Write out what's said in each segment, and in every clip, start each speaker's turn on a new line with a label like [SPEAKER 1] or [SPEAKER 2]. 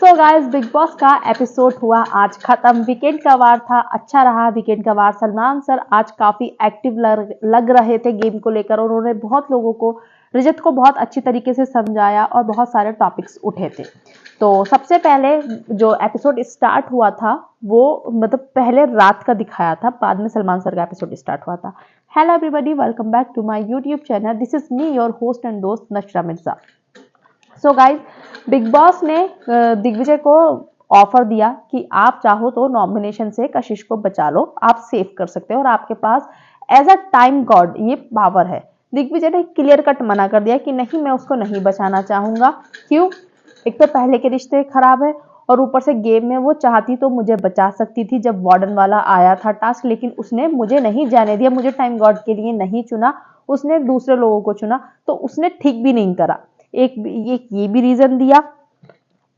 [SPEAKER 1] So guys, big boss का episode हुआ आज खत्म। वीकेंड का वार था, अच्छा रहा वीकेंड का वार। सलमान सर आज काफी एक्टिव लग रहे थे गेम को लेकर और उन्होंने बहुत लोगों को, रजत को बहुत अच्छी तरीके से समझाया और बहुत सारे टॉपिक्स उठे थे। तो सबसे पहले जो एपिसोड स्टार्ट हुआ था वो मतलब पहले रात का दिखाया था, बाद में सलमान सर का एपिसोड स्टार्ट हुआ था। Hello everybody, welcome back to my YouTube channel. This is me your host and दोस्त नशरा मिर्जा। सो गाइज, बिग बॉस ने दिग्विजय को ऑफर दिया कि आप चाहो तो नॉमिनेशन से कशिश को बचा लो, आप सेव कर सकते हो और आपके पास एज अ टाइम गॉड ये पावर है। दिग्विजय ने क्लियर कट मना कर दिया कि नहीं, मैं उसको नहीं बचाना चाहूंगा। क्यों? एक तो पहले के रिश्ते खराब है और ऊपर से गेम में वो चाहती तो मुझे बचा सकती थी जब वार्डन वाला आया था टास्क, लेकिन उसने मुझे नहीं जाने दिया, मुझे टाइम गॉड के लिए नहीं चुना, उसने दूसरे लोगों को चुना। तो उसने ठीक भी नहीं करा। एक ये भी रीजन दिया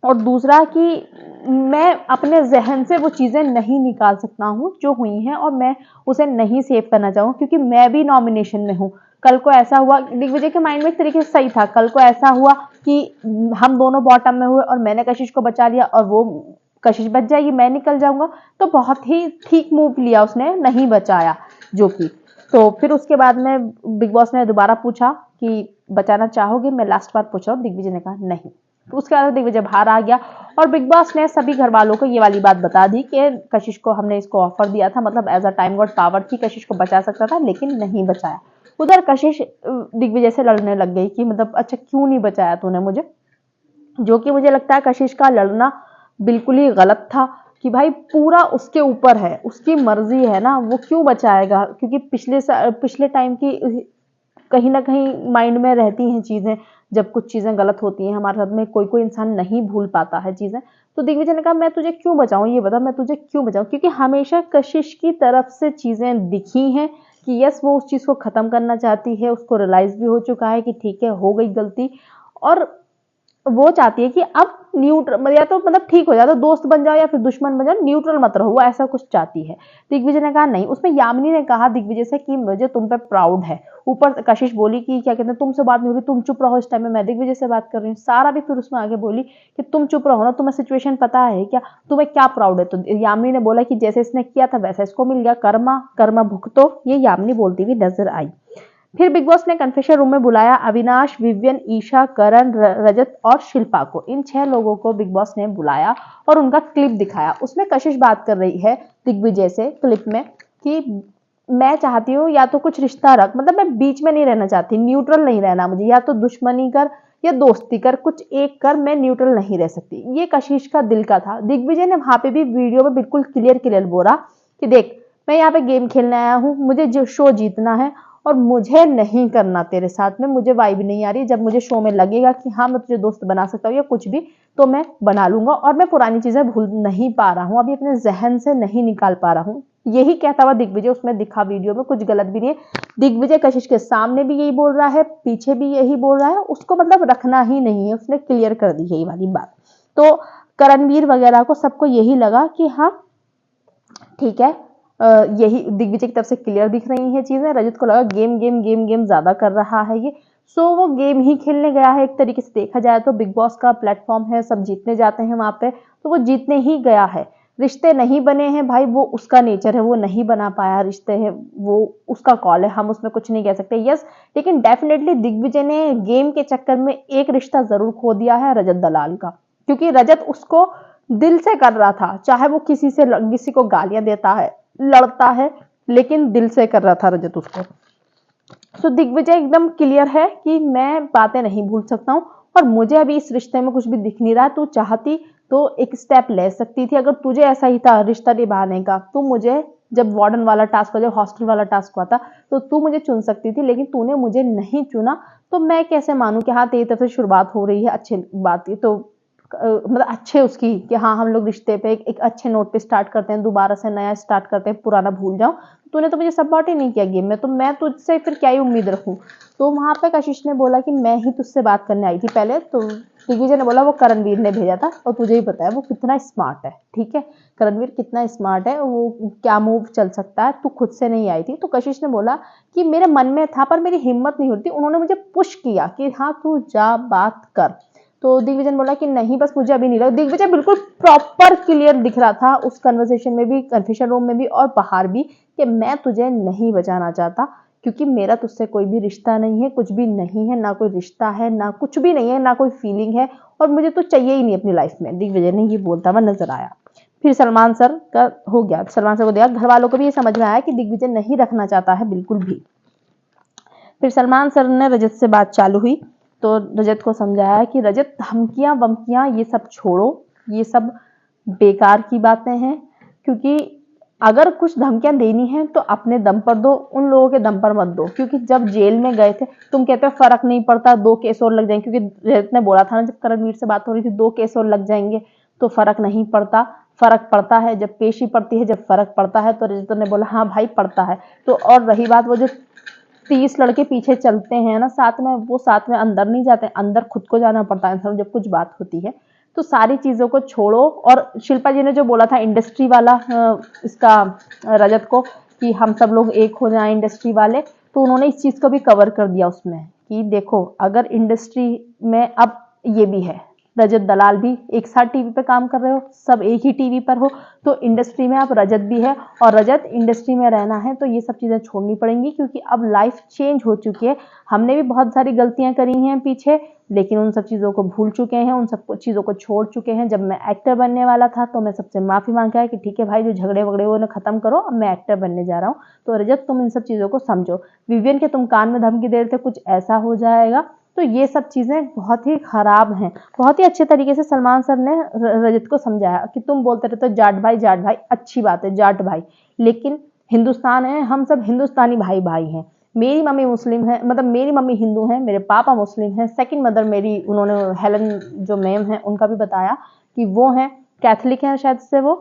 [SPEAKER 1] और दूसरा कि मैं अपने जहन से वो चीजें नहीं निकाल सकता हूँ जो हुई हैं और मैं उसे नहीं सेव करना चाहूँ क्योंकि मैं भी नॉमिनेशन में हूँ। कल को ऐसा हुआ, दिग्विजय के माइंड में एक तरीके से सही था, कल को ऐसा हुआ कि हम दोनों बॉटम में हुए और मैंने कशिश को बचा लिया और वो कशिश बच जाएगी, मैं निकल जाऊंगा। तो बहुत ही ठीक मूव लिया उसने, नहीं बचाया जो कि। तो फिर उसके बाद में बिग बॉस ने दोबारा पूछा कि बचाना चाहोगे, मैं लास्ट बार पूछ रहा हूँ। दिग्विजय ने कहा नहीं। तो उसके बाद दिग्विजय बाहर आ गया और बिग बॉस ने सभी घर वालों को ये वाली बात बता दी कि कशिश को हमने इसको ऑफर दिया था, मतलब as a time God power थी, कशिश को बचा सकता था लेकिन नहीं बचाया। उधर कशिश दिग्विजय से लड़ने लग गई कि मतलब अच्छा क्यों नहीं बचाया तूने मुझे, जो कि मुझे लगता है कशिश का लड़ना बिल्कुल ही गलत था कि भाई पूरा उसके ऊपर है, उसकी मर्जी है ना, वो क्यों बचाएगा। क्योंकि पिछले टाइम की कहीं ना कहीं माइंड में रहती हैं चीजें, जब कुछ चीजें गलत होती हैं हमारे साथ में, कोई कोई इंसान नहीं भूल पाता है चीजें। तो दिग्विजय ने कहा मैं तुझे क्यों बचाऊं, ये बता मैं तुझे क्यों बचाऊं, क्योंकि हमेशा कशिश की तरफ से चीजें दिखी हैं कि यस वो उस चीज को खत्म करना चाहती है, उसको रियलाइज भी हो चुका है कि ठीक है हो गई गलती, और वो चाहती है कि अब न्यूट्रल या तो मतलब ठीक हो जाए, तो दोस्त बन जाओ या फिर दुश्मन बन जाओ, न्यूट्रल मत रहो, वो ऐसा कुछ चाहती है। दिग्विजय ने कहा नहीं। उसमें यामिनी ने कहा दिग्विजय से कि मुझे तुम पे प्राउड है। ऊपर कशिश बोली कि क्या कहते हैं तुमसे बात नहीं हो रही, तुम चुप रहो, इस टाइम में मैं दिग्विजय से बात कर रही हूँ। सारा भी फिर उसमें आगे बोली कि तुम चुप रहो ना, तुम्हें सिचुएशन पता है क्या, तुम्हें क्या प्राउड है। तो यामिनी ने बोला कि जैसे इसने किया था वैसा इसको मिल गया, कर्मा कर्मा भुगतो, ये यामिनी बोलती हुई नजर आई। फिर बिग बॉस ने कन्फेशन रूम में बुलाया अविनाश, विवियन, ईशा, करण, रजत और शिल्पा को। इन 6 लोगों को बिग बॉस ने बुलाया और उनका क्लिप दिखाया। उसमें कशिश बात कर रही है दिग्विजय से क्लिप में कि मैं चाहती हूँ या तो कुछ रिश्ता रख, मतलब मैं बीच में नहीं रहना चाहती, न्यूट्रल नहीं रहना मुझे, या तो दुश्मनी कर या दोस्ती कर, कुछ एक कर, मैं न्यूट्रल नहीं रह सकती। ये कशिश का दिल का था। दिग्विजय ने वहां पे भी वीडियो में बिल्कुल क्लियर बोला कि देख मैं यहाँ पे गेम खेलने आया हूँ, मुझे जो शो जीतना है और मुझे नहीं करना तेरे साथ में, मुझे वाइब नहीं आ रही। जब मुझे शो में लगेगा कि हाँ मैं तुझे दोस्त बना सकता हूँ या कुछ भी, तो मैं बना लूंगा, और मैं पुरानी चीजें भूल नहीं पा रहा हूँ, अभी अपने जहन से नहीं निकाल पा रहा हूँ। यही कहता हुआ दिग्विजय उसमें दिखा वीडियो में, कुछ गलत भी नहीं है। दिग्विजय कशिश के सामने भी यही बोल रहा है, पीछे भी यही बोल रहा है, उसको मतलब रखना ही नहीं है, उसने क्लियर कर दी है ये वाली बात। तो करणवीर वगैरह को सबको यही लगा कि हाँ ठीक है, यही दिग्विजय की तरफ से क्लियर दिख रही हैं चीजें। रजत को लगा गेम गेम गेम गेम ज्यादा कर रहा है ये, सो वो गेम ही खेलने गया है। एक तरीके से देखा जाए तो बिग बॉस का प्लेटफॉर्म है, सब जीतने जाते हैं वहां पे, तो वो जीतने ही गया है। रिश्ते नहीं बने हैं भाई, वो उसका नेचर है, वो नहीं बना पाया रिश्ते हैं, वो उसका कॉल है, हम उसमें कुछ नहीं कह सकते। यस, लेकिन डेफिनेटली दिग्विजय ने गेम के चक्कर में एक रिश्ता जरूर खो दिया है, रजत दलाल का, क्योंकि रजत उसको दिल से कर रहा था, चाहे वो किसी को गालियां देता है, लड़ता है, लेकिन दिल से कर रहा था रजत उसको। तो दिग्विजय एकदम क्लियर है कि मैं बातें नहीं भूल सकता हूँ और मुझे अभी इस रिश्ते में कुछ भी दिख नहीं रहा। तू चाहती तो एक स्टेप ले सकती थी, अगर तुझे ऐसा ही था रिश्ता निभाने का, तू मुझे जब वार्डन वाला टास्क, जब हॉस्टल वाला टास्क हुआ था, तो तू मुझे चुन सकती थी, लेकिन तूने मुझे नहीं चुना। तो मैं कैसे मानूं कि हाँ तेरी तरफ से शुरुआत हो रही है अच्छी बात की, तो मतलब अच्छे उसकी कि हाँ हम लोग रिश्ते पे एक अच्छे नोट पे स्टार्ट करते हैं, दोबारा से नया स्टार्ट करते हैं, पुराना भूल जाऊं। तूने तो मुझे सपोर्ट ही नहीं किया गेम में, तो मैं तुझसे फिर क्या ही उम्मीद रखूं। तो वहां पे कशिश ने बोला कि मैं ही तुझसे बात करने आई थी पहले, तो दिग्विजय ने बोला वो करणवीर ने भेजा था, और तुझे ही पता है वो कितना स्मार्ट है, ठीक है, करणवीर कितना स्मार्ट है, वो क्या मूव चल सकता है, तू खुद से नहीं आई थी। तो कशिश ने बोला कि मेरे मन में था पर मेरी हिम्मत नहीं होती, उन्होंने मुझे पुश किया कि हाँ तू जा बात कर। तो दिग्विजय बोला कि नहीं बस मुझे अभी नहीं लगा। दिग्विजय बिल्कुल प्रॉपर क्लियर दिख रहा था उस कन्वर्सेशन में भी, कन्फेशन रूम में भी और बाहर भी, कि मैं तुझे नहीं बचाना चाहता क्योंकि मेरा तुझसे कोई भी रिश्ता नहीं है, कुछ भी नहीं है, ना कोई रिश्ता है, ना कुछ भी नहीं है, ना कोई फीलिंग है और मुझे तो चाहिए ही नहीं अपनी लाइफ में। दिग्विजय ने ये बोलता हुआ नजर आया। फिर सलमान सर का हो गया, सलमान सर को दिया, घर वालों को भी ये समझ में आया कि दिग्विजय नहीं रखना चाहता है बिल्कुल भी। फिर सलमान सर ने रजत से बात चालू हुई तो रजत को समझाया कि रजत धमकियां वमकियां ये सब छोड़ो, ये सब बेकार की बातें हैं, क्योंकि अगर कुछ धमकियां देनी है तो अपने दम पर दो, उन लोगों के दम पर मत दो। क्योंकि जब जेल में गए थे तुम कहते हो फर्क नहीं पड़ता, 2 केस और लग जाएंगे, क्योंकि रजत ने बोला था ना जब करणवीर से बात हो रही थी 2 केस और लग जाएंगे तो फर्क नहीं पड़ता, फर्क पड़ता है जब पेशी पड़ती है, जब फर्क पड़ता है। तो रजत ने बोला हाँ भाई पड़ता है। तो और रही बात वो जो 30 लड़के पीछे चलते हैं ना साथ में, वो साथ में अंदर नहीं जाते, अंदर खुद को जाना पड़ता है जब कुछ बात होती है। तो सारी चीजों को छोड़ो। और शिल्पा जी ने जो बोला था इंडस्ट्री वाला इसका रजत को कि हम सब लोग एक हो जाएं इंडस्ट्री वाले, तो उन्होंने इस चीज को भी कवर कर दिया उसमें कि देखो अगर इंडस्ट्री में अब ये भी है, रजत दलाल भी एक साथ टीवी पे काम कर रहे हो, सब एक ही टीवी पर हो, तो इंडस्ट्री में अब रजत भी है और रजत इंडस्ट्री में रहना है तो ये सब चीज़ें छोड़नी पड़ेंगी क्योंकि अब लाइफ चेंज हो चुकी है। हमने भी बहुत सारी गलतियां करी हैं पीछे, लेकिन उन सब चीज़ों को भूल चुके हैं, उन सब चीज़ों को छोड़ चुके हैं। जब मैं एक्टर बनने वाला था तो मैं सबसे माफ़ी मांगा है कि ठीक है भाई जो झगड़े वगड़े वो ख़त्म करो, अब मैं एक्टर बनने जा रहा हूँ। तो रजत तुम इन सब चीज़ों को समझो। विवियन के तुम कान में धमकी दे रहे थे कुछ ऐसा हो जाएगा, तो ये सब चीज़ें बहुत ही खराब हैं। बहुत ही अच्छे तरीके से सलमान सर ने रजत को समझाया कि तुम बोलते रहते हो जाट भाई अच्छी बात है जाट भाई, लेकिन हिंदुस्तान है, हम सब हिंदुस्तानी भाई भाई हैं। मेरी मम्मी मुस्लिम है, मतलब मेरी मम्मी हिंदू है, मेरे पापा मुस्लिम हैं, सेकंड मदर मेरी, उन्होंने हेलन जो मैम है उनका भी बताया कि वो हैं कैथलिक हैं शायद से वो,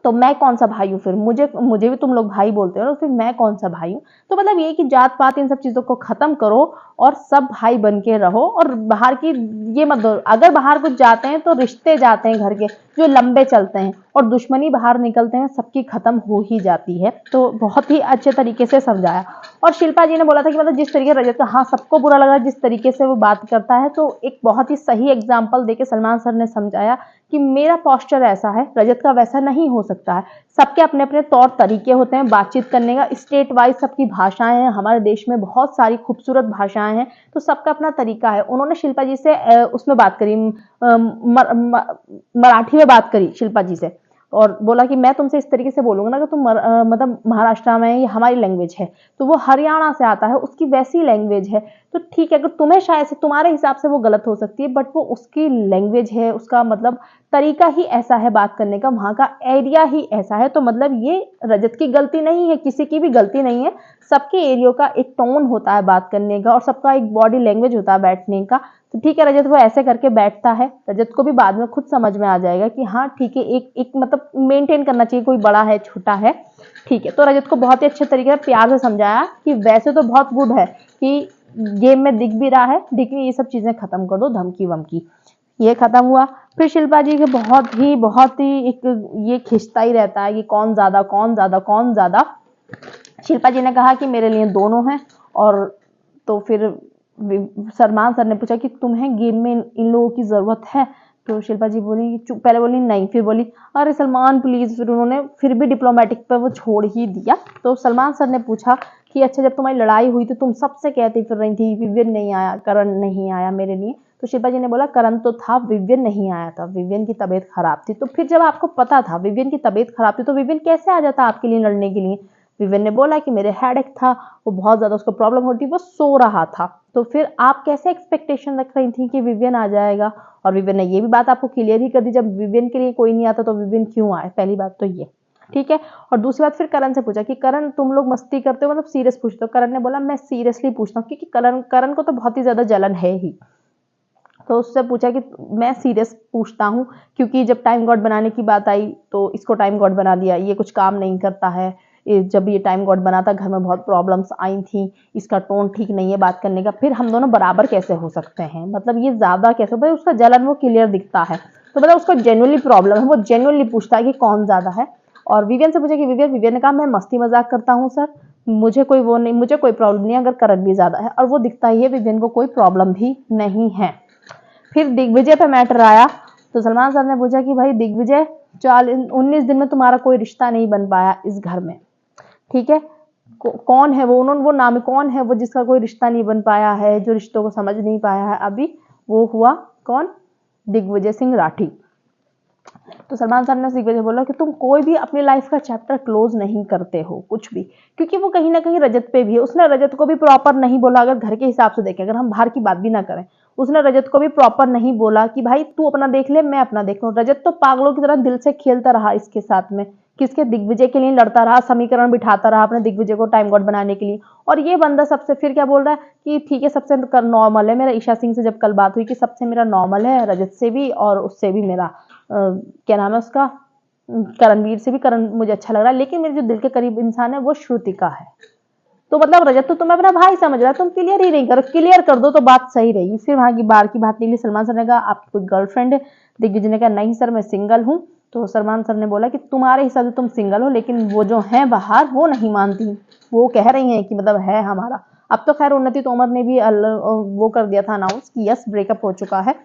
[SPEAKER 1] तो मैं कौन सा भाई हूँ फिर, मुझे भी तुम लोग भाई बोलते हो ना, फिर मैं कौन सा भाई हूँ। तो मतलब ये कि जात पात इन सब चीजों को खत्म करो और सब भाई बन के रहो। और बाहर की ये मत दो, अगर बाहर कुछ जाते हैं तो रिश्ते जाते हैं घर के जो लंबे चलते हैं, और दुश्मनी बाहर निकलते हैं सबकी खत्म हो ही जाती है। तो बहुत ही अच्छे तरीके से समझाया। और शिल्पा जी ने बोला था कि मतलब जिस तरीके रजत का, हाँ सबको बुरा लगा जिस तरीके से वो बात करता है, तो एक बहुत ही सही एग्जाम्पल देके सलमान सर ने समझाया कि मेरा पोस्चर ऐसा है, रजत का वैसा नहीं हो सकता है। सबके अपने अपने तौर तरीके होते हैं बातचीत करने का, स्टेट वाइज सबकी भाषाएं हैं, हमारे देश में बहुत सारी खूबसूरत भाषाएं हैं, तो सबका अपना तरीका है। उन्होंने शिल्पा जी से उसमें बात करी, मराठी में बात करी शिल्पा जी से, और बोला कि मैं तुमसे इस तरीके से बोलूंगा ना कि तुम मतलब महाराष्ट्र में, ये हमारी लैंग्वेज है, तो वो हरियाणा से आता है उसकी वैसी लैंग्वेज है, तो ठीक है अगर तुम्हें शायद से तुम्हारे हिसाब से वो गलत हो सकती है, बट वो उसकी लैंग्वेज है, उसका मतलब तरीका ही ऐसा है बात करने का, वहां का एरिया ही ऐसा है। तो मतलब ये रजत की गलती नहीं है, किसी की भी गलती नहीं है, सबके एरियो का एक टोन होता है बात करने का और सबका एक बॉडी लैंग्वेज होता है बैठने का। तो ठीक है रजत वो ऐसे करके बैठता है, रजत को भी बाद में खुद समझ में आ जाएगा कि हाँ ठीक है, एक मतलब मेंटेन करना चाहिए, कोई बड़ा है छोटा है, ठीक है। तो रजत को बहुत ही अच्छे तरीके से प्यार से समझाया कि वैसे तो बहुत गुड है कि गेम में दिख भी रहा है, लेकिन ये सब चीजें खत्म कर दो, धमकी वमकी। ये खत्म हुआ। फिर शिल्पा जी के बहुत ही एक ये खिंचता ही रहता है कि कौन ज्यादा कौन ज्यादा कौन ज्यादा। शिल्पा जी ने कहा कि मेरे लिए दोनों हैं। और तो फिर सलमान सर ने पूछा कि तुम्हें गेम में इन लोगों की जरूरत है, तो शिल्पा जी बोली, पहले बोली नहीं, फिर बोली अरे सलमान प्लीज, फिर उन्होंने फिर भी डिप्लोमेटिक पे वो छोड़ ही दिया। तो सलमान सर ने पूछा कि अच्छा जब तुम्हारी लड़ाई हुई तो तुम सबसे कहती फिर रही थी विवियन नहीं आया, करण नहीं आया मेरे लिए, तो शिल्पा जी ने बोला करण तो था, विवियन नहीं आया था, विवियन की तबीयत खराब थी। तो फिर जब आपको पता था विवियन की तबीयत खराब थी तो विवियन कैसे आ जाता आपके लिए लड़ने के लिए। विवियन ने बोला कि मेरे हेडेक था, वो बहुत ज्यादा उसको प्रॉब्लम होती, वो सो रहा था। तो फिर आप कैसे एक्सपेक्टेशन रख रही थी कि विवियन आ जाएगा। और विवियन ने ये भी बात आपको क्लियर ही कर दी, जब विवियन के लिए कोई नहीं आता तो विवियन क्यों आए, पहली बात तो ये, ठीक है। और दूसरी बात फिर करण से पूछा कि करण तुम लोग मस्ती करते हो मतलब सीरियस पूछते हो। करण ने बोला मैं सीरियसली पूछता हूँ, क्योंकि करण को तो बहुत ही ज्यादा जलन है ही। तो उससे पूछा कि मैं सीरियस पूछता हूँ क्योंकि जब टाइम गॉड बनाने की बात आई तो इसको टाइम गॉड बना दिया, ये कुछ काम नहीं करता है, जब ये टाइम गॉड बना था घर में बहुत प्रॉब्लम्स आई थी, इसका टोन ठीक नहीं है बात करने का, फिर हम दोनों बराबर कैसे हो सकते हैं, मतलब ये ज्यादा कैसे, भाई उसका जलन वो क्लियर दिखता है, तो मतलब उसको जेन्युइनली प्रॉब्लम है, वो जेन्युइनली पूछता है कि कौन ज्यादा है। और विवियन से पूछा कि विवियन ने कहा मैं मस्ती मजाक करता हूँ सर, मुझे कोई वो नहीं, मुझे कोई प्रॉब्लम नहीं है अगर करण भी ज्यादा है, और वो दिखता ही है विवियन को कोई प्रॉब्लम भी नहीं है। फिर दिग्विजय पे मैटर आया तो सलमान सर ने पूछा कि भाई दिग्विजय 19 दिन में तुम्हारा कोई रिश्ता नहीं बन पाया इस घर में, ठीक है, कौन है वो, उन्होंने वो नाम, कौन है वो जिसका कोई रिश्ता नहीं बन पाया है, जो रिश्तों को समझ नहीं पाया है अभी, वो हुआ कौन, दिग्विजय सिंह राठी। तो सलमान सर ने दिग्विजय बोला कि तुम कोई भी अपनी लाइफ का चैप्टर क्लोज नहीं करते हो कुछ भी, क्योंकि वो कहीं ना कहीं रजत पे भी है। उसने रजत को भी प्रॉपर नहीं बोला, अगर घर के हिसाब से देखें, अगर हम बाहर की बात भी ना करें, उसने रजत को भी प्रॉपर नहीं बोला कि भाई तू अपना देख ले, मैं अपना देख लूं। रजत तो पागलों की तरह दिल से खेलता रहा इसके साथ में, किसके, दिग्विजय के लिए लड़ता रहा, समीकरण बिठाता रहा अपने दिग्विजय को टाइम गॉड बनाने के लिए। और ये बंदा सबसे फिर क्या बोल रहा है कि ठीक है सबसे नॉर्मल है मेरा, ईशा सिंह से जब कल बात हुई कि सबसे मेरा नॉर्मल है, रजत से भी और उससे भी मेरा क्या नाम है उसका, करणवीर से भी, करण मुझे अच्छा लग रहा है, लेकिन मेरे जो दिल के करीब इंसान है वो श्रुतिका है। तो मतलब रजत तो तुम्हें अपना भाई समझ रहा है, तुम क्लियर ही नहीं करो, क्लियर कर दो तो बात सही रहेगी। फिर वहां की बाहर की बात निकली, सलमान सर ने कहा आपकी कोई गर्लफ्रेंड है, दिग्विजय ने कहा नहीं सर मैं सिंगल हूँ। तो सलमान सर ने बोला कि तुम्हारे हिसाब से तुम सिंगल हो, लेकिन वो जो है बाहर वो नहीं मानती, वो कह रही है कि मतलब है हमारा। अब तो खैर उन्नति तोमर ने भी वो कर दिया था अनाउंस कि यस ब्रेकअप हो चुका है।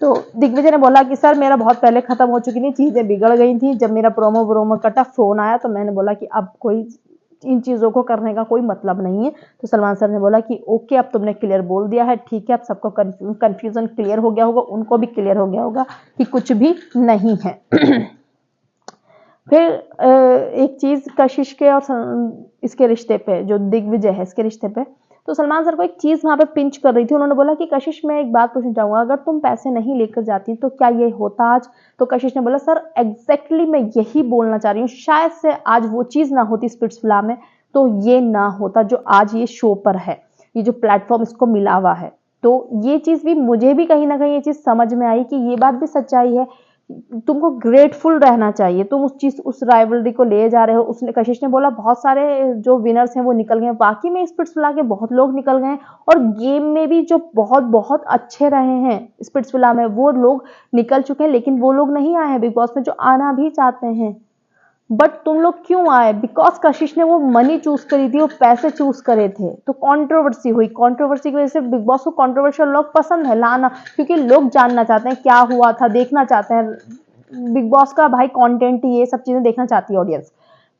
[SPEAKER 1] तो दिग्विजय ने बोला कि सर मेरा बहुत पहले खत्म हो चुकी थी, चीजें बिगड़ गई थी, जब मेरा प्रोमो कटा फोन आया तो मैंने बोला कि अब कोई इन चीजों को करने का कोई मतलब नहीं है। तो सलमान सर ने बोला कि ओके अब तुमने क्लियर बोल दिया है, ठीक है, अब सबको कंफ्यूजन क्लियर हो गया होगा, उनको भी क्लियर हो गया होगा कि कुछ भी नहीं है। फिर एक चीज कशिश के और इसके रिश्ते पे, जो दिग्विजय है इसके रिश्ते पे, तो सलमान सर को एक चीज वहां पे पिंच कर रही थी। उन्होंने बोला कि कशिश मैं एक बात पूछना चाहूंगा, अगर तुम पैसे नहीं लेकर जाती तो क्या ये होता आज? तो कशिश ने बोला सर एग्जैक्टली मैं यही बोलना चाह रही हूँ, शायद से आज वो चीज ना होती स्पिट्सविला में तो ये ना होता जो आज ये शो पर है, ये जो प्लेटफॉर्म इसको मिला हुआ है। तो ये चीज भी मुझे भी कहीं ना कहीं ये चीज समझ में आई कि ये बात भी सच्चाई है, तुमको ग्रेटफुल रहना चाहिए, तुम उस चीज उस राइवलरी को ले जा रहे हो। उसने, कशिश ने बोला बहुत सारे जो विनर्स हैं वो निकल गए, बाकी में स्पिट्सविला के बहुत लोग निकल गए, और गेम में भी जो बहुत बहुत अच्छे रहे हैं स्पिट्सविला में वो लोग निकल चुके हैं, लेकिन वो लोग नहीं आए हैं बिग बॉस में जो आना भी चाहते हैं। बट तुम लोग क्यों आए? बिकॉज कशिश ने वो मनी चूज करी थी, वो पैसे चूज करे थे, तो कंट्रोवर्सी हुई, कंट्रोवर्सी की वजह से बिग बॉस को कंट्रोवर्शियल लोग पसंद है लाना, क्योंकि लोग जानना चाहते हैं क्या हुआ था, देखना चाहते हैं बिग बॉस का भाई कंटेंट, ये सब चीजें देखना चाहती है ऑडियंस।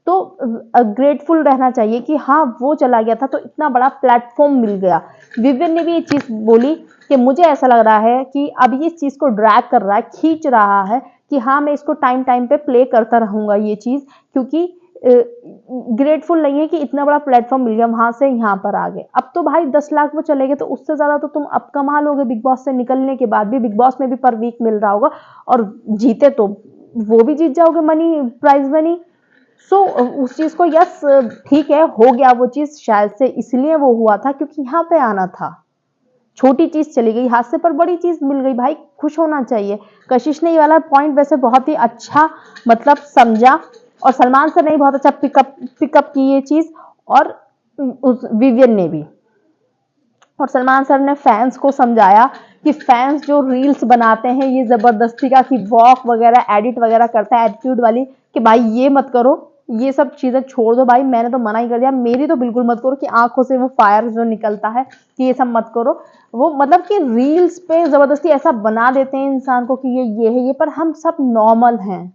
[SPEAKER 1] तो ग्रेटफुल रहना चाहिए कि हाँ वो चला गया था तो इतना बड़ा प्लेटफॉर्म मिल गया। विवियन ने भी ये चीज बोली कि मुझे ऐसा लग रहा है कि अब ये चीज को ड्रैग कर रहा है, खींच रहा है कि हाँ मैं इसको टाइम टाइम पे प्ले करता रहूंगा ये चीज, क्योंकि ग्रेटफुल नहीं है कि इतना बड़ा प्लेटफॉर्म मिल गया, वहां से यहाँ पर आ गए। अब तो भाई 10 लाख वो चले गए, तो उससे ज्यादा तो तुम अब कमा लोगे बिग बॉस से निकलने के बाद भी, बिग बॉस में भी पर वीक मिल रहा होगा, और जीते तो वो भी जीत जाओगे मनी, प्राइज मनी। सो उस चीज को यस ठीक है हो गया वो चीज, शायद से इसलिए वो हुआ था क्योंकि यहाँ पे आना था। छोटी चीज चली गई हाथ से पर बड़ी चीज मिल गई, भाई खुश होना चाहिए। कशिश ने ये वाला पॉइंट वैसे बहुत ही अच्छा मतलब समझा, और सलमान सर ने भी बहुत अच्छा पिकअप की ये चीज, और उस विवियन ने भी। और सलमान सर ने फैंस को समझाया कि फैंस जो रील्स बनाते हैं ये जबरदस्ती का, कि वॉक वगैरह एडिट वगैरह करता है एटीट्यूड वाली, कि भाई ये मत करो, ये सब चीजें छोड़ दो भाई, मैंने तो मना ही कर दिया, मेरी तो बिल्कुल मत करो कि आंखों से वो फायर जो निकलता है कि ये सब मत करो। वो मतलब कि रील्स पे जबरदस्ती ऐसा बना देते हैं इंसान को कि ये है ये, पर हम सब नॉर्मल हैं,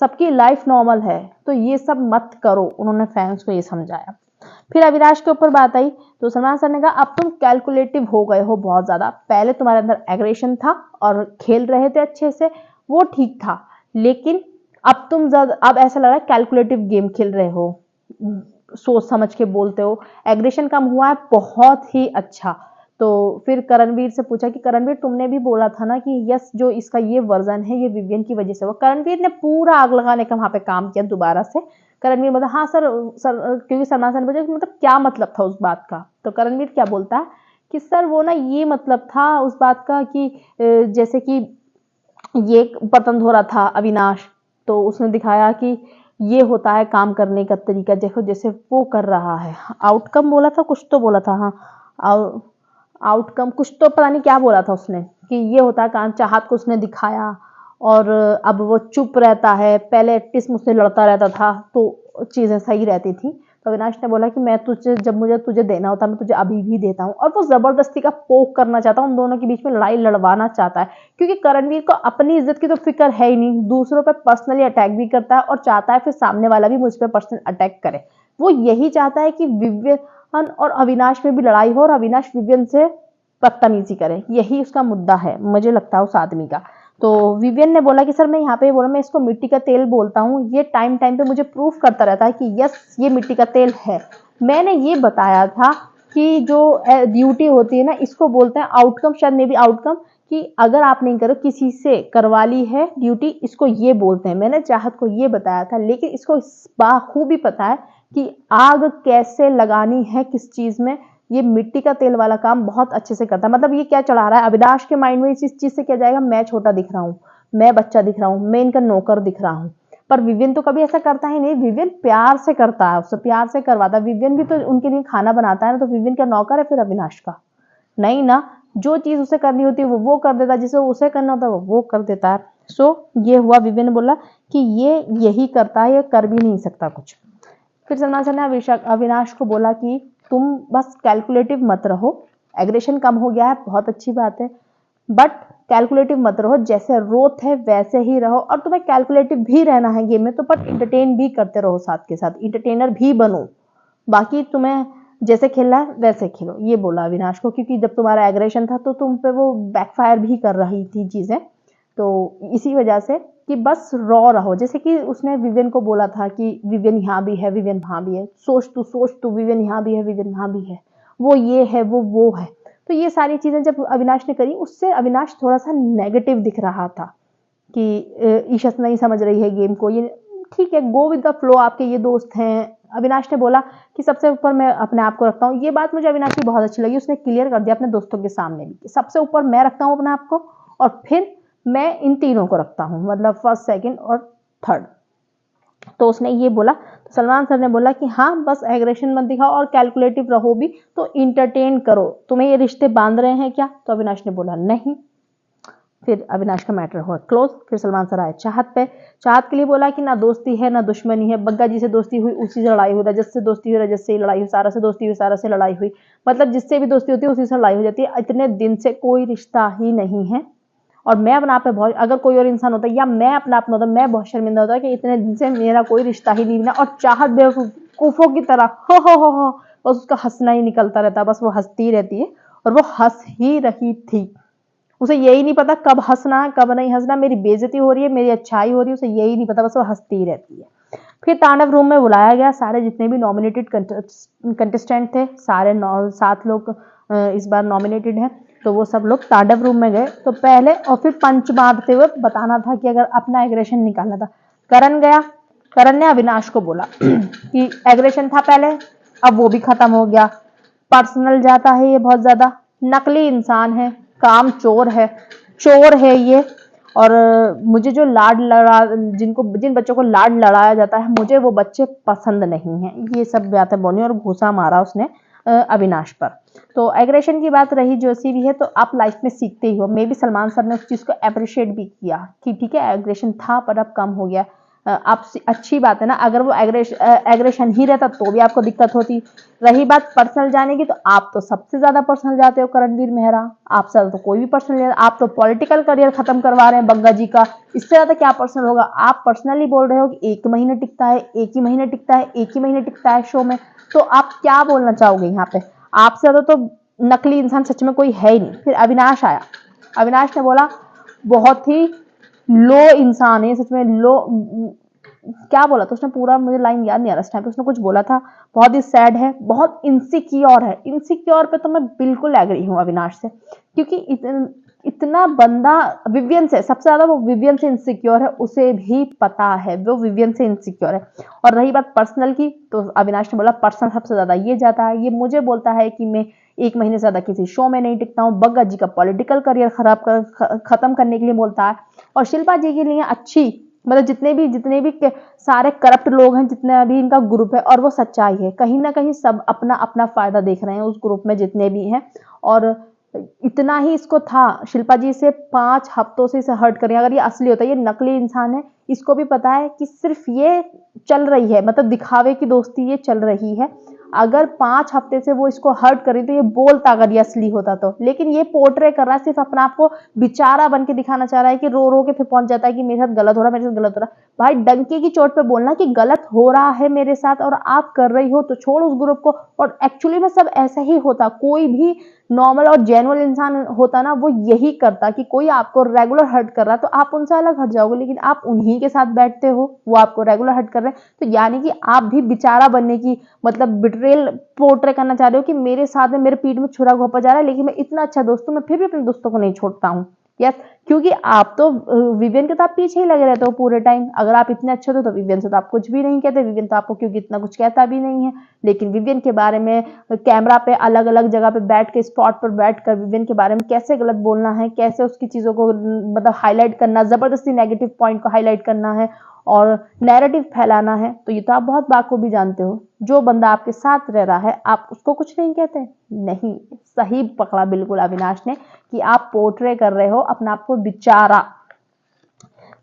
[SPEAKER 1] सबकी लाइफ नॉर्मल है, तो ये सब मत करो। उन्होंने फैंस को ये समझाया। फिर अविनाश के ऊपर बात आई तो सलमान सर ने कहा अब तुम कैलकुलेटिव हो गए हो बहुत ज्यादा, पहले तुम्हारे अंदर एग्रेशन था और खेल रहे थे अच्छे से, वो ठीक था, लेकिन अब तुम अब ऐसा लग रहा है कैलकुलेटिव गेम खेल रहे हो, सोच समझ के बोलते हो, एग्रेशन कम हुआ है, बहुत ही अच्छा। तो फिर करणवीर से पूछा कि करणवीर तुमने भी बोला था ना कि यस जो इसका ये वर्जन है ये विवियन की वजह से हुआ। करणवीर ने पूरा आग लगाने का वहां पे काम किया दोबारा से। करणवीर बोला हाँ सर, क्योंकि सलमान सर ने पूछा मतलब क्या मतलब था उस बात का, तो करणवीर क्या बोलता है कि सर वो ना ये मतलब था उस बात का कि जैसे कि ये पसंद हो रहा था अविनाश, तो उसने दिखाया कि ये होता है काम करने का तरीका, देखो जैसे वो कर रहा है, आउटकम बोला था, कुछ तो बोला था, हाँ आउटकम कुछ तो पता नहीं क्या बोला था उसने, कि ये होता है काम, चाहत को उसने दिखाया, और अब वो चुप रहता है, पहले एटलीस्ट मुझसे लड़ता रहता था तो चीजें सही रहती थी। तो अविनाश ने बोला कि मैं तुझे, जब मुझे तुझे देना होता मैं तुझे अभी भी देता हूँ। और वो जबरदस्ती का पोक करना चाहता है, उन दोनों के बीच में लड़ाई लड़वाना चाहता है, क्योंकि करणवीर को अपनी इज्जत की तो फिक्र है ही नहीं, दूसरों पर पर्सनली अटैक भी करता है और चाहता है फिर सामने वाला भी मुझ पर पर्सनल अटैक करे। वो यही चाहता है कि विवियन और अविनाश में भी लड़ाई हो और अविनाश विवियन से बदतमीजी करे, यही उसका मुद्दा है मुझे लगता है उस आदमी का। तो विवियन ने बोला कि सर मैं यहाँ पे बोला, मैं इसको मिट्टी का तेल बोलता हूँ, ये टाइम टाइम पे मुझे प्रूफ करता रहता है कि यस ये मिट्टी का तेल है। मैंने ये बताया था कि जो ड्यूटी होती है ना, इसको बोलते हैं आउटकम, शायद मे बी आउटकम, कि अगर आप नहीं करो, किसी से करवा ली है ड्यूटी, इसको ये बोलते हैं। मैंने चाहत को ये बताया था, लेकिन इसको बाखूबी पता है कि आग कैसे लगानी है किस चीज में। ये मिट्टी का तेल वाला काम बहुत अच्छे से करता है। मतलब ये क्या चढ़ा रहा है अविनाश के माइंड में, इस चीज से क्या जाएगा, मैं छोटा दिख रहा हूँ, मैं बच्चा दिख रहा हूँ, मैं इनका नौकर दिख रहा हूँ। पर विवियन तो कभी ऐसा करता ही नहीं, विवियन प्यार से करता है, उससे प्यार से करवाता है। विवियन भी तो उनके लिए खाना बनाता है ना, तो विवियन क्या नौकर है फिर अविनाश का? नहीं ना, जो चीज उसे करनी होती है वो कर देता है, जिसे उसे करना होता है वो कर देता है। सो ये हुआ, विवियन ने बोला कि ये यही करता है, ये कर भी नहीं सकता कुछ। फिर सलमान सर ने अविनाश को बोला कि तुम बस कैलकुलेटिव मत रहो, एग्रेशन कम हो गया है बहुत अच्छी बात है, बट कैलकुलेटिव मत रहो, जैसे रोथ है वैसे ही रहो। और तुम्हें कैलकुलेटिव भी रहना है गेम में तो, पर इंटरटेन भी करते रहो, साथ के साथ इंटरटेनर भी बनो। बाकी तुम्हें जैसे खेलना है वैसे खेलो, ये बोला अविनाश को, क्योंकि जब तुम्हारा एग्रेशन था तो तुम पे वो बैकफायर भी कर रही थी चीजें। तो इसी वजह से कि बस रॉ रहो, जैसे कि उसने विवियन को बोला था कि विवियन यहाँ भी है, विवियन वहाँ भी है, सोच तू विवियन यहाँ भी है, विवियन वहाँ भी है, वो ये है वो है। तो ये सारी चीजें जब अविनाश ने करी, उससे अविनाश थोड़ा सा नेगेटिव दिख रहा था कि ईशत नहीं समझ रही है गेम को, ये ठीक है, गो विद द फ्लो, आपके ये दोस्त हैं। अविनाश ने बोला कि सबसे ऊपर मैं अपने आप को रखता हूँ। ये बात मुझे अविनाश की बहुत अच्छी लगी, उसने क्लियर कर दिया अपने दोस्तों के सामने भी कि सबसे ऊपर मैं रखता हूँ अपने आप को, और फिर मैं इन तीनों को रखता हूँ, मतलब फर्स्ट, सेकंड और थर्ड। तो उसने ये बोला, तो सलमान सर ने बोला कि हाँ बस एग्रेशन मत दिखाओ और कैलकुलेटिव रहो भी, तो इंटरटेन करो, तुम्हें ये रिश्ते बांध रहे हैं क्या? तो अविनाश ने बोला नहीं। फिर अविनाश का मैटर हुआ क्लोज। फिर सलमान सर आए चाहत पे, चाहत के लिए बोला कि ना दोस्ती है ना दुश्मनी है, बग्गा जी से दोस्ती हुई उसी से लड़ाई हुई, रजत से दोस्ती हुई रजत से ही लड़ाई हुई, सारा से दोस्ती हुई सारा से लड़ाई हुई, मतलब जिससे भी दोस्ती होती है उसी से लड़ाई हो जाती है। इतने दिन से कोई रिश्ता ही नहीं है, और मैं अपने आप पे बहुत, अगर कोई और इंसान होता या मैं अपना अपना होता, मैं बहुत शर्मिंदा होता कि इतने दिन से मेरा कोई रिश्ता ही नहीं बना। और चाहत बेवकूफों की तरह हो बस उसका हंसना ही निकलता रहता, बस वो हंसती रहती है, और वो हंस ही रही थी। उसे यही नहीं पता कब हंसना है कब नहीं हंसना, मेरी बेइज्जती हो रही है मेरी अच्छाई हो रही है, उसे यही नहीं पता, बस वो हंसती ही रहती है। फिर तांडव रूम में बुलाया गया, सारे जितने भी नॉमिनेटेड कंटेस्टेंट थे, सारे 7 लोग इस बार नॉमिनेटेड हैं, तो वो सब लोग तांडव रूम में गए। तो पहले और फिर पंच मारते हुए बताना था कि अगर अपना एग्रेशन निकालना था। करण गया, करण ने अविनाश को बोला कि एग्रेशन था पहले, अब वो भी खत्म हो गया, पर्सनल जाता है ये बहुत ज्यादा, नकली इंसान है, काम चोर है ये। और मुझे जो लाड लड़ा, जिन बच्चों को लाड लड़ाया जाता है, मुझे वो बच्चे पसंद नहीं हैं। ये सब बातें बोली और घूसा मारा उसने अविनाश पर। तो एग्रेशन की बात रही जो सी भी है, तो आप लाइफ में सीखते ही हो। मे भी सलमान सर ने उस चीज को अप्रिशिएट भी किया कि ठीक है एग्रेशन था पर अब कम हो गया। आप अच्छी बात है ना, अगर वो एग्रेशन ही रहता तो भी आपको दिक्कत होती। रही बात पर्सनल जाने की, तो आप तो सबसे ज्यादा पर्सनल जाते हो करणवीर मेहरा, आपसे तो कोई भी पर्सनल, आप तो पॉलिटिकल करियर खत्म करवा रहे हैं बग्गा जी का, इससे ज्यादा क्या पर्सनल होगा। आप पर्सनली बोल रहे हो कि 1 महीने टिकता है, 1 ही महीने टिकता है, 1 ही महीने टिकता है शो में, तो आप क्या बोलना चाहोगे यहाँ पे? आपसे ज्यादा तो नकली इंसान सच में कोई है ही नहीं। फिर अविनाश आया, अविनाश ने बोला बहुत ही लो इंसान है सच में, लो क्या बोला तो उसने, पूरा मुझे लाइन याद नहीं आ रहा इस टाइम पे, उसने कुछ बोला था, बहुत ही सैड है, बहुत इनसिक्योर है। इनसिक्योर पे तो मैं बिल्कुल एग्री हूँ अविनाश से, क्योंकि इतना बंदा विवियन से, सबसे ज्यादा वो विवियन से इनसिक्योर है, उसे भी पता है वो विवियन से इनसिक्योर है। और रही बात पर्सनल की, तो अविनाश ने बोला पर्सनल सबसे ज्यादा ये जाता है, ये मुझे बोलता है कि मैं 1 महीने से ज्यादा किसी शो में नहीं टिकता हूँ, बग्गा जी का पॉलिटिकल करियर खत्म करने के लिए बोलता है, और शिल्पा जी के लिए अच्छी, मतलब जितने भी सारे करप्ट लोग हैं, जितने अभी इनका ग्रुप है, और वो सच्चाई है, कहीं ना कहीं सब अपना अपना फायदा देख रहे हैं उस ग्रुप में जितने भी हैं। और इतना ही इसको था शिल्पा जी से 5 हफ्तों से इसे हर्ट करें, अगर ये असली होता है, ये नकली इंसान है, इसको भी पता है कि सिर्फ ये चल रही है, मतलब दिखावे की दोस्ती ये चल रही है। अगर 5 हफ्ते से वो इसको हर्ट करी तो ये बोलता अगर ये असली होता तो, लेकिन ये पोर्ट्रे कर रहा है, सिर्फ अपने आप को बेचारा बन के दिखाना चाह रहा है कि रो रो के फिर पहुंच जाता है कि मेरे साथ गलत हो रहा है, मेरे साथ गलत हो रहा है। भाई डंके की चोट पे बोलना कि गलत हो रहा है मेरे साथ और आप कर रही हो तो छोड़ उस ग्रुप को। और एक्चुअली में सब ऐसा ही होता, कोई भी नॉर्मल और जेन्युइन इंसान होता ना वो यही करता कि कोई आपको रेगुलर हर्ट कर रहा है तो आप उनसे अलग हट जाओगे, लेकिन आप उन्हीं के साथ बैठते हो, वो आपको रेगुलर हर्ट कर रहे हैं तो यानी कि आप भी बेचारा बनने की मतलब बिट्रेल पोर्ट्रे करना चाह रहे हो कि मेरे साथ में मेरे पीठ में छुरा घोंपा जा रहा है, लेकिन मैं इतना अच्छा दोस्त हूं, मैं फिर भी अपने दोस्तों को नहीं छोड़ता हूँ। यस, क्योंकि आप तो विवियन के तो आप पीछे ही लगे रहते हो पूरे टाइम। अगर आप इतने अच्छे हो तो विवियन से तो आप कुछ भी नहीं कहते, विवियन तो आपको क्योंकि इतना कुछ कहता भी नहीं है। लेकिन विवियन के बारे में कैमरा पे अलग अलग जगह पे बैठ के, स्पॉट पर बैठ कर विवियन के बारे में कैसे गलत बोलना है, कैसे उसकी चीजों को मतलब हाईलाइट करना, जबरदस्ती नेगेटिव पॉइंट को हाईलाइट करना है और नैरेटिव फैलाना है, तो ये तो आप बहुत बाखूबी जानते हो। जो बंदा आपके साथ रह रहा है आप उसको कुछ नहीं कहते? नहीं, सही पकड़ा बिल्कुल अविनाश ने कि आप पोर्ट्रे कर रहे हो अपने आप को बेचारा।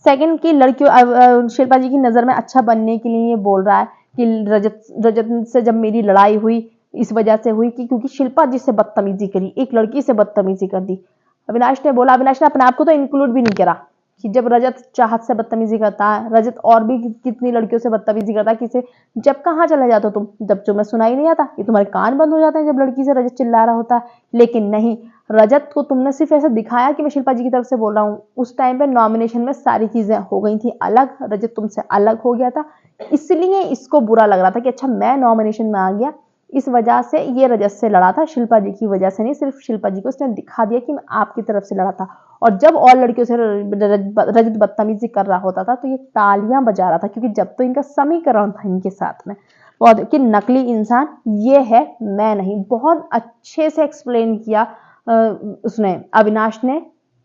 [SPEAKER 1] सेकंड की लड़कियों शिल्पा जी की नजर में अच्छा बनने के लिए ये बोल रहा है कि रजत से जब मेरी लड़ाई हुई इस वजह से हुई कि क्योंकि शिल्पा जी से बदतमीजी करी, एक लड़की से बदतमीजी कर दी। अविनाश ने बोला, अविनाश ने अपने आप को तो इंक्लूड भी नहीं करा कि जब रजत चाहत से बदतमीजी करता है, रजत और भी कितनी लड़कियों से बदतमीजी करता है, किसे जब कहाँ चले जाते हो तुम, जब तुम्हें सुनाई नहीं आता, ये तुम्हारे कान बंद हो जाते हैं जब लड़की से रजत चिल्ला रहा होता है। लेकिन नहीं, रजत को तुमने सिर्फ ऐसा दिखाया कि मैं शिल्पा जी की तरफ से बोल रहा हूँ, उस टाइम पे नॉमिनेशन में सारी चीजें हो गई थी अलग, रजत तुमसे अलग हो गया था, इसलिए इसको बुरा लग रहा था कि अच्छा मैं नॉमिनेशन में आ गया, इस वजह से ये रजत से लड़ा था, शिल्पा जी की वजह से नहीं, सिर्फ शिल्पा जी को उसने दिखा दिया कि मैं आपकी तरफ से लड़ा था। और जब और लड़कियों से रजत बदतमीजी कर रहा होता था तो ये तालियां बजा रहा था, क्योंकि जब तो इनका समीकरण था इनके साथ में बहुत कि नकली इंसान ये है, मैं नहीं। बहुत अच्छे से एक्सप्लेन किया उसने, अविनाश ने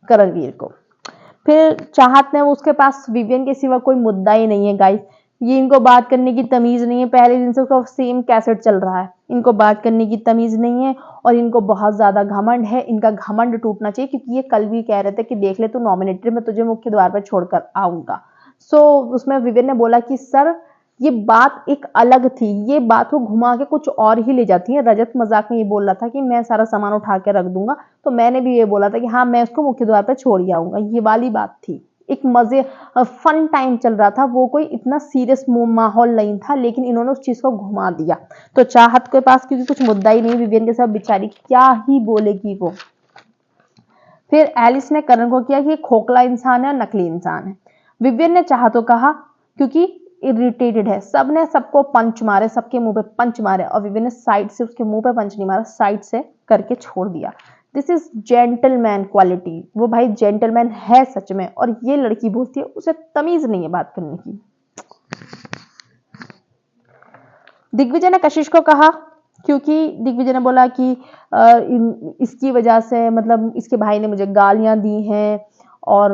[SPEAKER 1] करणवीर को। फिर चाहत ने, उसके पास विवियन के सिवा कोई मुद्दा ही नहीं है गाइस, ये इनको बात करने की तमीज नहीं है, पहले दिन से उसका सेम कैसेट चल रहा है, इनको बात करने की तमीज नहीं है और इनको बहुत ज्यादा घमंड है। इनका घमंड टूटना चाहिए, क्योंकि ये कल भी कह रहे थे कि देख ले तू नॉमिनेटेड, मैं तुझे मुख्य द्वार पर छोड़कर आऊंगा। सो उसमें विवियन ने बोला कि सर ये बात एक अलग थी, ये बात को घुमा के कुछ और ही ले जाती है। रजत मजाक में ये बोल रहा था कि मैं सारा सामान उठा के रख दूंगा, तो मैंने भी ये बोला था कि हाँ मैं उसको मुख्य द्वार पर छोड़ ही आऊंगा, ये वाली बात थी। एक मजे फन टाइम चल रहा था, वो कोई इतना सीरियस माहौल नहीं था, लेकिन इन्होंने उस चीज को घुमा दिया। तो चाहत के पास क्योंकि कुछ मुद्दा ही नहीं, विवियन के साथ बेचारी क्या ही बोलेगी वो। फिर एलिस ने करण को किया कि खोखला इंसान है, नकली इंसान है। विवियन ने चाहत को कहा क्योंकि इरिटेटेड है, सबने सबको पंच मारे, सबके मुंह पे पंच मारे, और विवियन ने साइड से उसके मुंह पे पंच नहीं मारा, साइड से करके छोड़ दिया। दिस इज जेंटलमैन क्वालिटी, वो भाई जेंटलमैन है सच में, और ये लड़की बोलती है उसे तमीज नहीं है बात करने की। दिग्विजय ने कशिश को कहा, क्योंकि दिग्विजय ने बोला कि इसकी वजह से मतलब इसके भाई ने मुझे गालियां दी हैं और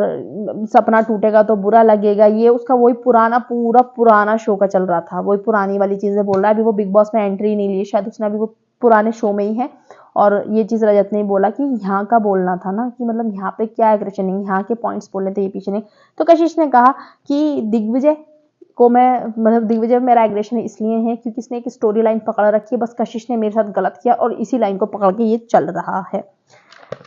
[SPEAKER 1] सपना टूटेगा तो बुरा लगेगा, ये उसका वही पुराना पूरा पुराना शो का चल रहा था, वही पुरानी वाली चीजें बोल रहा है। अभी वो बिग बॉस में एंट्री नहीं ली, शायद उसने अभी वो पुराने शो में ही है। और ये चीज रजत ने बोला कि यहाँ का बोलना था ना, कि मतलब यहाँ पे क्या एग्रेशन नहीं, यहाँ के पॉइंट्स बोलने थे, ये पीछे नहीं। तो कशिश ने कहा कि दिग्विजय को मैं मतलब दिग्विजय में मेरा एग्रेशन इसलिए है क्योंकि इसने एक स्टोरी लाइन पकड़ रखी है, बस कशिश ने मेरे साथ गलत किया और इसी लाइन को पकड़ के ये चल रहा है।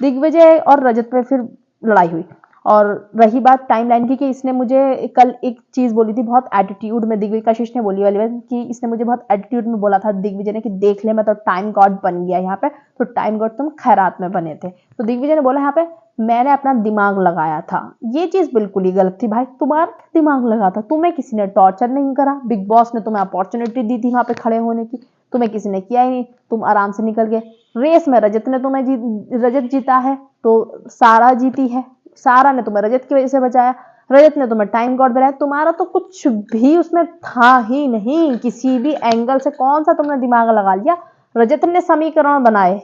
[SPEAKER 1] दिग्विजय और रजत में फिर लड़ाई हुई। और रही बात टाइमलाइन की, कि इसने मुझे कल एक चीज बोली थी बहुत एटीट्यूड में, दिग्विजय कशिश ने बोली वाली बात कि इसने मुझे बहुत एटीट्यूड में बोला था दिग्विजय ने कि देख ले मैं तो टाइम गॉड बन गया यहाँ पे, तो टाइम गॉड तुम खैरात में बने थे। तो दिग्विजय ने बोला यहाँ पे मैंने अपना दिमाग लगाया था, ये चीज बिल्कुल ही गलत थी भाई, तुम्हारा दिमाग लगा था, तुम्हें किसी ने टॉर्चर नहीं करा, बिग बॉस ने तुम्हें अपॉर्चुनिटी दी थी वहां पे खड़े होने की, तुम्हें किसी ने किया ही नहीं, तुम आराम से निकल गए। रेस में रजत ने तुम्हें रजत जीता है तो सारा जीती है, सारा ने तुम्हें रजत की वजह से बचाया, रजत ने तुम्हें टाइम गॉड बनाया, तुम्हारा तो कुछ भी उसमें था ही नहीं, किसी भी एंगल से कौन सा तुमने दिमाग लगा लिया। रजत ने समीकरण बनाए,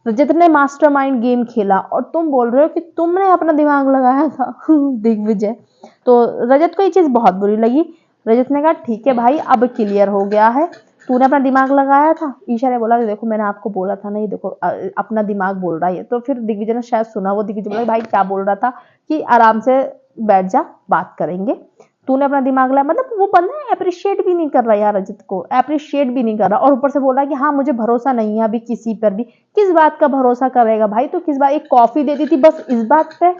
[SPEAKER 1] रजत ने मास्टरमाइंड गेम खेला, और तुम बोल रहे हो कि तुमने अपना दिमाग लगाया था। दिग्विजय, तो रजत को ये चीज बहुत बुरी लगी। रजत ने कहा ठीक है भाई अब क्लियर हो गया है, तूने अपना दिमाग लगाया था। ईशा ने बोला देखो मैंने आपको बोला था ना, ये देखो अपना दिमाग बोल रहा है। तो फिर दिग्विजय ने शायद सुना, वो दिग्विजय बोला भाई क्या बोल रहा था, कि आराम से बैठ जा बात करेंगे। तूने अपना दिमाग लगाया, मतलब वो बंदा अप्रिशिएट भी नहीं कर रहा यार, रजत को अप्रिशिएट भी नहीं कर रहा, और ऊपर से बोल रहा है कि हाँ मुझे भरोसा नहीं है अभी किसी पर भी। किस बात का भरोसा करेगा भाई? तो किस बात, एक कॉफी दे दी थी बस इस बात पे,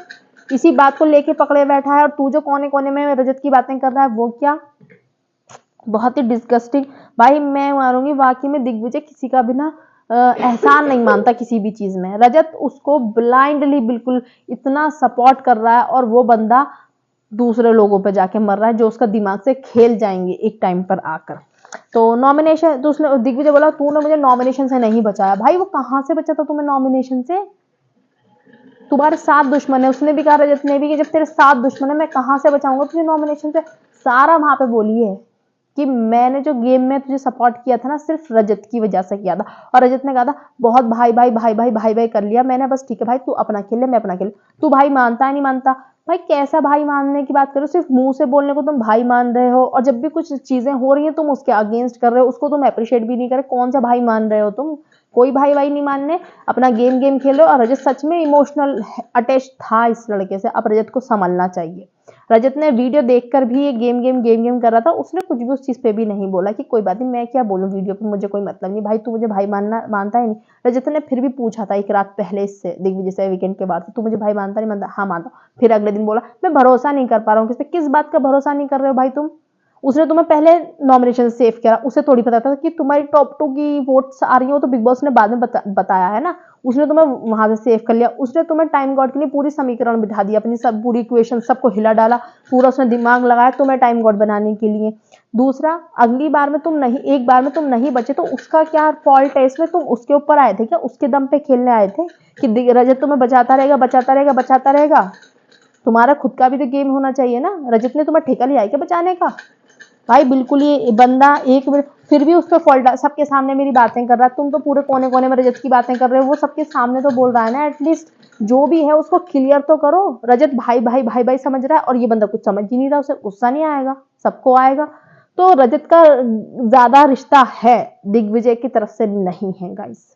[SPEAKER 1] इसी बात को लेके पकड़े बैठा है, और तू जो कोने कोने में रजत की बातें कर रहा है वो क्या, बहुत ही डिस्गस्टिंग। भाई मैं मानूंगी वाकई में दिग्विजय किसी का भी ना एहसान नहीं मानता किसी भी चीज में। रजत उसको ब्लाइंडली बिल्कुल इतना सपोर्ट कर रहा है, और वो बंदा दूसरे लोगों पे जाके मर रहा है जो उसका दिमाग से खेल जाएंगे एक टाइम पर आकर। तो नॉमिनेशन तो उसने, दिग्विजय बोला तूने मुझे नॉमिनेशन से नहीं बचाया। भाई वो कहां से बचा था तुम्हें नॉमिनेशन से? तुम्हारे 7 दुश्मन है, उसने भी कहा, रजत ने भी, कि जब तेरे 7 दुश्मन है मैं कहां से बचाऊंगा तुझे नॉमिनेशन से। सारा वहां पे बोली है कि मैंने जो गेम में तुझे सपोर्ट किया था ना सिर्फ रजत की वजह से किया था, और रजत ने कहा था बहुत भाई भाई भाई भाई भाई भाई कर लिया मैंने, बस ठीक है भाई तू अपना खेल ले मैं अपना खेल। तू भाई मानता है नहीं मानता? भाई कैसा भाई मानने की बात करो, सिर्फ मुंह से बोलने को तुम भाई मान रहे हो, और जब भी कुछ चीजें हो रही हैं तुम उसके अगेंस्ट कर रहे हो, उसको तुम अप्रिशिएट भी नहीं कर रहे। कौन सा भाई मान रहे हो तुम? कोई भाई भाई नहीं मानने, अपना गेम गेम खेलो। और रजत सच में इमोशनल अटैच था इस लड़के से, अब रजत को संभलना चाहिए। रजत ने वीडियो देखकर भी ये गेम गेम गेम गेम कर रहा था, उसने कुछ भी उस चीज पे भी नहीं बोला कि कोई बात नहीं मैं क्या बोलूं वीडियो पे, मुझे कोई मतलब नहीं। भाई तू मुझे भाई मानता ही नहीं। रजत ने फिर भी पूछा था एक रात पहले इससे, दिग्विजय से वीकेंड के बाद, तू मुझे भाई मानता नहीं? मानता? हाँ मानता। फिर अगले दिन बोला मैं भरोसा नहीं कर पा रहा हूँ किस पे। किस बात का भरोसा नहीं कर रहे हो भाई तुम? उसने तुम्हें पहले नॉमिनेशन सेव किया, उसे थोड़ी पता था कि तुम्हारी टॉप 2 की वोट्स आ रही हो, तो बिग बॉस ने बाद में बताया है ना। उसने तुम्हें वहां से सेव कर लिया, उसने तुम्हें टाइम गॉड के लिए पूरी समीकरण बिठा दी, अपनी सब पूरी इक्वेशन सबको हिला डाला, पूरा उसने दिमाग लगाया तुम्हें टाइम गॉड बनाने के लिए। दूसरा, अगली बार में तुम नहीं, एक बार में तुम नहीं बचे तो उसका क्या फॉल्ट है इसमें? तुम उसके ऊपर आए थे क्या? उसके दम पे खेलने आए थे कि रजत तुम्हें बचाता रहेगा बचाता रहेगा बचाता रहेगा? तुम्हारा खुद का भी तो गेम होना चाहिए ना। रजत ने तुम्हें ठेका लिया है क्या बचाने का? भाई बिल्कुल ये बंदा एक मिनट फिर भी उस पर फॉल्ट, सबके सामने मेरी बातें कर रहा है। तुम तो पूरे कोने कोने में रजत की बातें कर रहे हो, वो सबके सामने तो बोल रहा है ना, एटलीस्ट जो भी है उसको क्लियर तो करो। रजत भाई भाई भाई भाई समझ रहा है, और ये बंदा कुछ समझ ही नहीं रहा, उसे गुस्सा नहीं आएगा? सबको आएगा। तो रजत का ज्यादा रिश्ता है, दिग्विजय की तरफ से नहीं है गाइस।